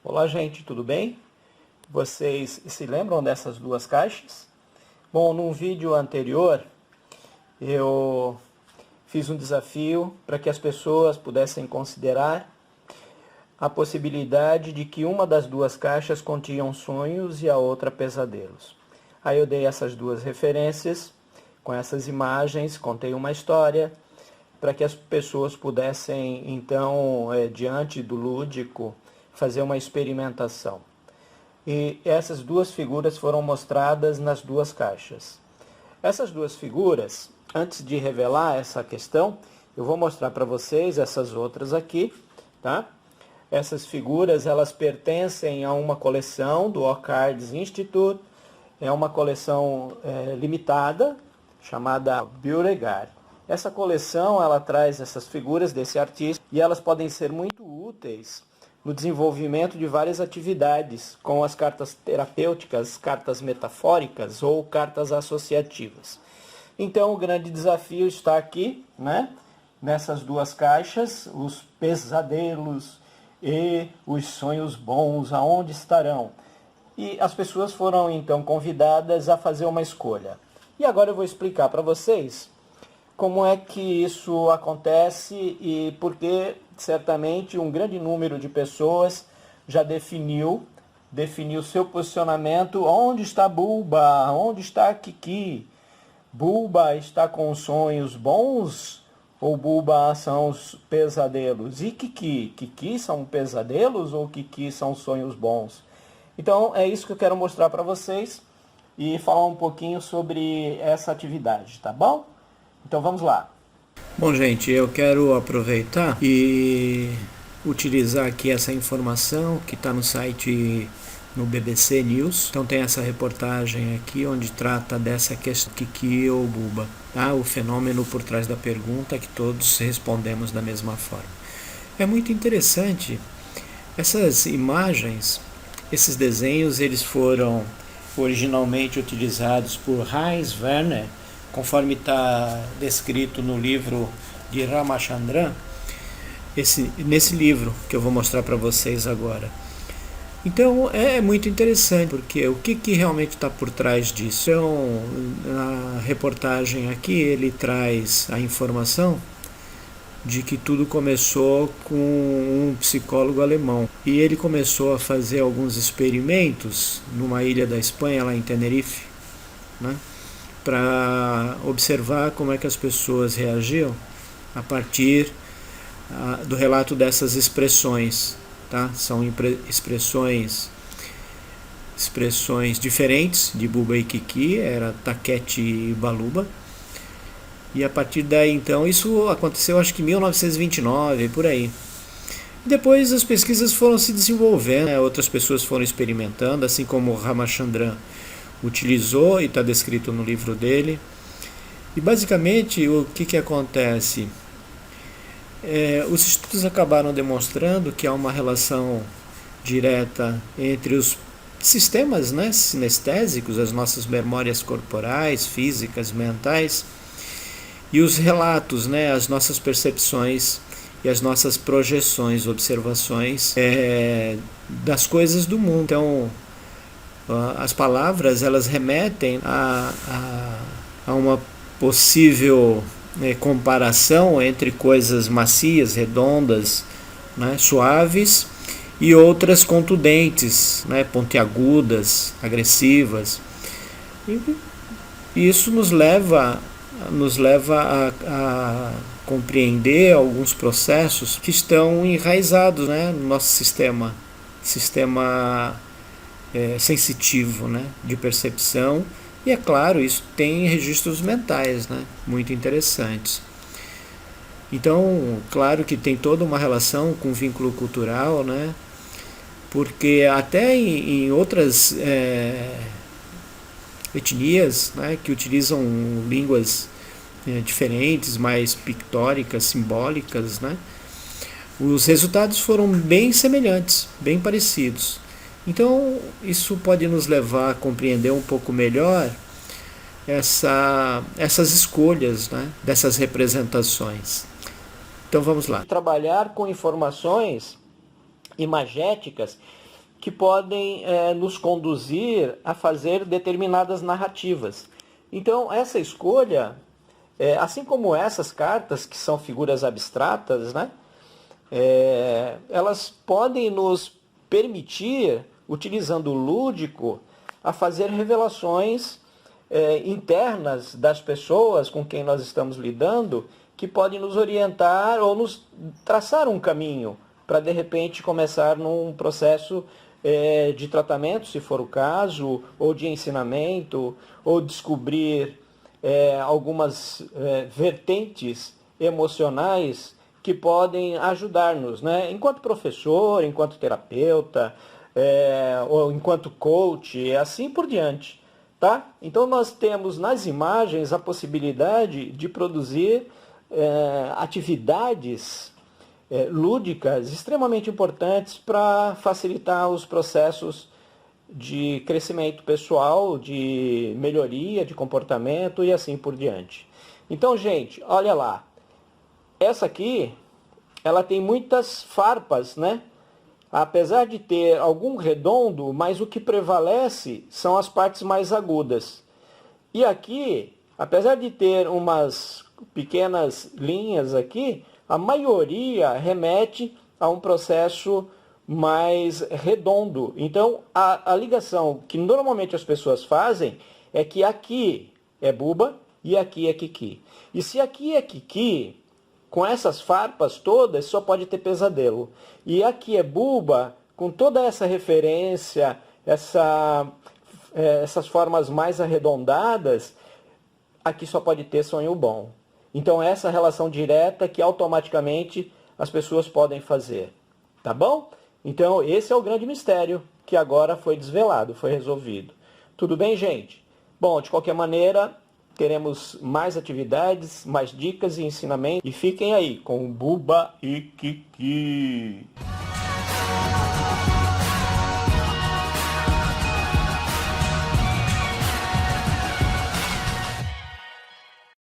Olá, gente, tudo bem? Vocês se lembram dessas duas caixas? Bom, num vídeo anterior eu fiz um desafio para que as pessoas pudessem considerar a possibilidade de que uma das duas caixas continham sonhos e a outra pesadelos. Aí eu dei essas duas referências com essas imagens, contei uma história para que as pessoas pudessem, então, diante do lúdico, fazer uma experimentação. E essas duas figuras foram mostradas nas duas caixas. Essas duas figuras, antes de revelar essa questão, eu vou mostrar para vocês essas outras aqui, tá? Essas figuras, elas pertencem a uma coleção do Orchids Institute, é uma coleção limitada, chamada Beauregard. Essa coleção, ela traz essas figuras desse artista e elas podem ser muito úteis no desenvolvimento de várias atividades, com as cartas terapêuticas, cartas metafóricas ou cartas associativas. Então, o grande desafio está aqui, né? Nessas duas caixas, os pesadelos e os sonhos bons, aonde estarão? E as pessoas foram, então, convidadas a fazer uma escolha. E agora eu vou explicar para vocês como é que isso acontece e porque certamente um grande número de pessoas já definiu seu posicionamento. Onde está Bulba? Onde está Kiki? Bulba está com sonhos bons ou Bulba são os pesadelos? E Kiki? Kiki são pesadelos ou Kiki são sonhos bons? Então é isso que eu quero mostrar para vocês e falar um pouquinho sobre essa atividade, tá bom? Então vamos lá. Bom, gente, eu quero aproveitar e utilizar aqui essa informação que está no site no BBC News. Então tem essa reportagem aqui onde trata dessa questão Kiki ou Bulba, tá? O fenômeno por trás da pergunta que todos respondemos da mesma forma. É muito interessante essas imagens, esses desenhos, eles foram originalmente utilizados por Heinz Werner, conforme está descrito no livro de Ramachandran, nesse livro que eu vou mostrar para vocês agora. Então é muito interessante, porque o que realmente está por trás disso? Então, na reportagem aqui, ele traz a informação de que tudo começou com um psicólogo alemão. E ele começou a fazer alguns experimentos numa ilha da Espanha, lá em Tenerife, né? Para observar como é que as pessoas reagiam a partir do relato dessas expressões, tá? São expressões diferentes de Bulba e Kiki, era Taquete e Baluba. E a partir daí, então, isso aconteceu acho que em 1929, por aí. Depois as pesquisas foram se desenvolvendo, né? Outras pessoas foram experimentando, assim como Ramachandran utilizou e está descrito no livro dele. E basicamente o que acontece? Os estudos acabaram demonstrando que há uma relação direta entre os sistemas, né, sinestésicos, as nossas memórias corporais, físicas, mentais, e os relatos, né, as nossas percepções e as nossas projeções, observações das coisas do mundo. Então, as palavras, elas remetem a uma possível comparação entre coisas macias, redondas, né, suaves, e outras contundentes, né, pontiagudas, agressivas. E isso nos leva a compreender alguns processos que estão enraizados, né, no nosso sistema sensitivo, né, de percepção. E é claro, isso tem registros mentais, né, muito interessantes. Então, claro que tem toda uma relação com o vínculo cultural, né, porque até em outras etnias, né, que utilizam línguas diferentes, mais pictóricas, simbólicas, né, os resultados foram bem semelhantes, bem parecidos. Então, isso pode nos levar a compreender um pouco melhor essas escolhas, né, dessas representações. Então, vamos lá. Trabalhar com informações imagéticas que podem nos conduzir a fazer determinadas narrativas. Então, essa escolha, assim como essas cartas, que são figuras abstratas, né? Elas podem nos permitir, utilizando o lúdico, a fazer revelações internas das pessoas com quem nós estamos lidando, que podem nos orientar ou nos traçar um caminho para, de repente, começar num processo de tratamento, se for o caso, ou de ensinamento, ou descobrir algumas vertentes emocionais que podem ajudar-nos, né? Enquanto professor, enquanto terapeuta, ou enquanto coach, assim por diante. Tá? Então nós temos nas imagens a possibilidade de produzir atividades lúdicas extremamente importantes para facilitar os processos de crescimento pessoal, de melhoria de comportamento e assim por diante. Então, gente, olha lá. Essa aqui, ela tem muitas farpas, né? Apesar de ter algum redondo, mas o que prevalece são as partes mais agudas. E aqui, apesar de ter umas pequenas linhas aqui, a maioria remete a um processo mais redondo. Então, a ligação que normalmente as pessoas fazem é que aqui é buba e aqui é kiki. E se aqui é kiki, com essas farpas todas, só pode ter pesadelo. E aqui é buba, com toda essa referência, essas formas mais arredondadas, aqui só pode ter sonho bom. Então essa relação direta que automaticamente as pessoas podem fazer. Tá bom? Então esse é o grande mistério que agora foi desvelado, foi resolvido. Tudo bem, gente? Bom, de qualquer maneira, teremos mais atividades, mais dicas e ensinamentos. E fiquem aí com Buba e Kiki.